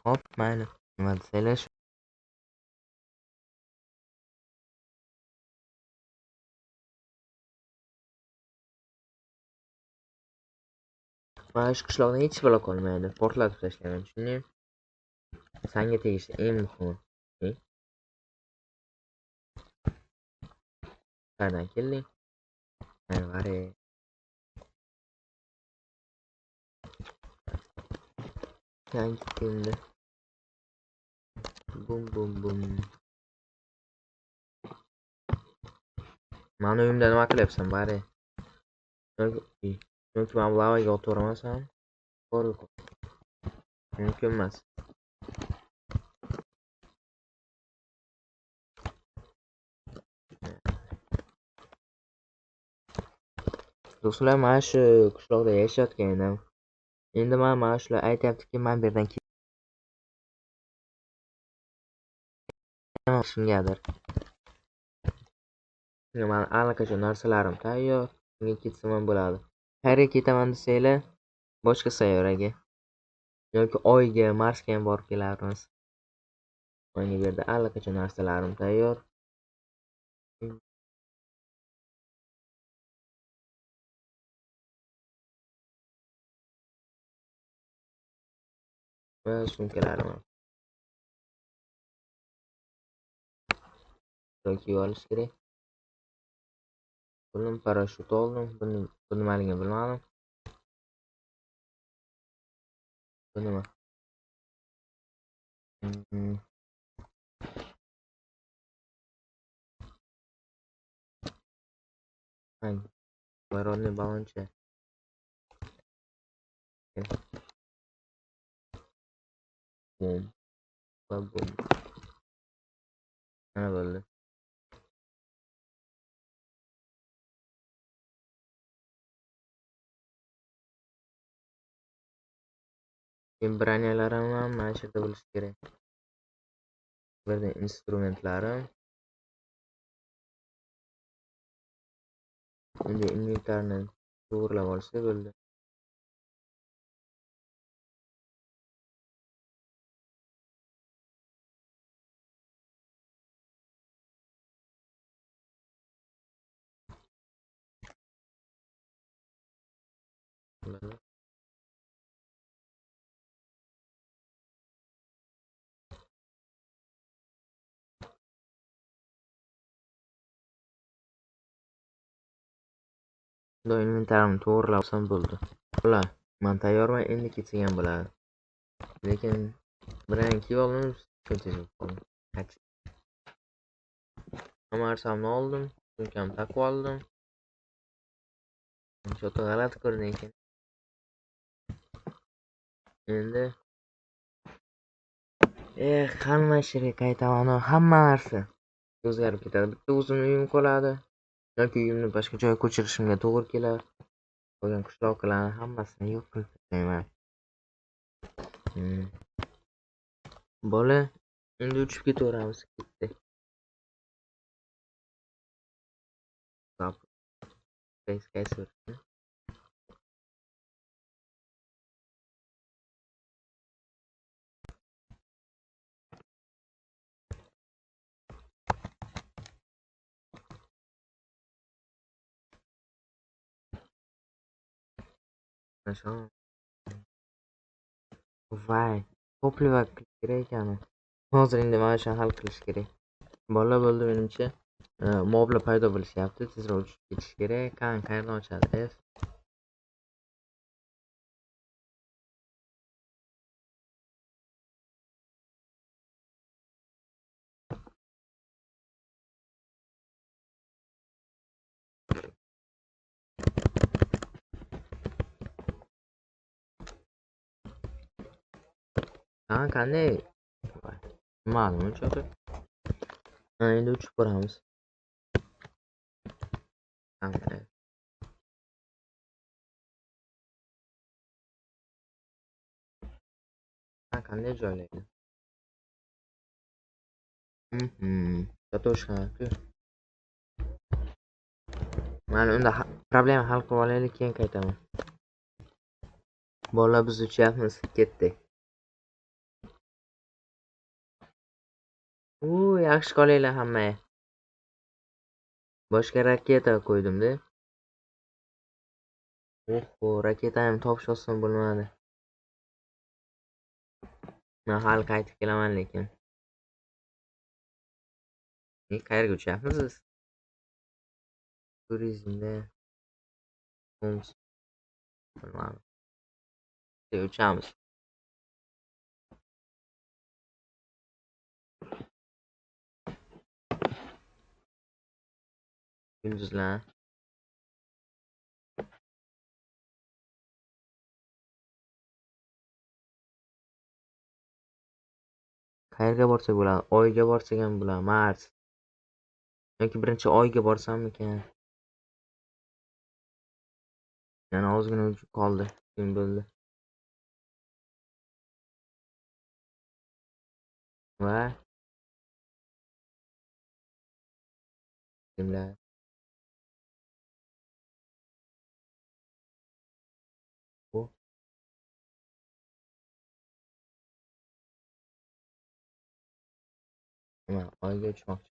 Hop, mayli. Nima desanglar shu. Mana shu qishloqda hech bola qolmaydi. Portlatib tashlaman, tushundingmi? Senga tegishli eng muhimi. Qayerdan kelding? Vare. Yangi keldi. Bum bum bum. Mani uyimda nima qilyapsan, Vare? Yoki men lavaga o'tiramasam? Mumkin emas. Do'stlar, mana shu qishloqda yashayotgan edim. Endi mana shular aytyaptiki, men bu yerdan ketaman shungadir. Men allaqachon narsalarim tayyor. Shunga ketsam ham bo'ladi. Qayerga ketaman desanglar, boshqa sayyoraga yoki oyga, Marsga ham borib kelarmiz. Menga bu yerda allaqachon narsalarim tayyor. Va sumkalarim ham. Yoki olish kerak. Buni parashyut oldim. Buni nimaligini bilmadim. Bu nima? Воронный baloncha. Bum. Va bum. Mana bo'ldi. Membraniyalar ham mana shu yerda bo'lishi kerak. Bu yerda instrumentlarim. Endi inventarni to'g'rilab olsa bo'ldi. Xudo inventarimni to'g'rilab olsam bo'ldi. Ular, men tayyorman, endi ketsak ham bo'ladi. Lekin bilan kiyib oldim, cho'chib qoldim. Hamma narsamni oldim, sumkamni taqib oldim. Shota g'alati ko'rinar ekan. Endi hamma ishga qaytaman, hamma narsa o'zgarib ketadi. Bitta o'zimni uyim qoladi. Yoki uyimni boshqa joyga ko'chirishimga to'g'ri kelar. Qolgan qishloqlarni hammasini yo'q qilib tashlayman. Bola, endi uchib ketaveramiz. Ketdi. Qaysi Voy, to'pli vaqt kerak ekan. Hozir endi mana shuni hal qilish kerak. Bola bo'ldi menimcha. Moblar paydo bo'lishyapti. Tezroq uchib ketish kerak. Qayerdan ochadi? F. Qanday? Ma'lum unchaqa. Endi uchib boramiz. Qanday joylaydi? Satoshka-ku. Mana unda problema hal qilib olaylik, keyin qaytaman. Bolalar biz uchyapmiz, ketdik. Yaxshi qolinglar hamma. Boshqa raketa qo'ydim-da. Raketani topish oson bo'lmadi. Men hali qaytib kelaman lekin. Qayerga uchyapmiz biz? Turizmda. Bilmadim. Uchamiz. Yulduzlar. Qayerga borsak bo'ladi? Oyga borsak ham bo'ladi. Mars. Yoki birinchi oyga borsammikan? Yana ozgina qoldi. Kun bo'ldi. Va kimlar? Bu nima? Oyga uchmoqchi.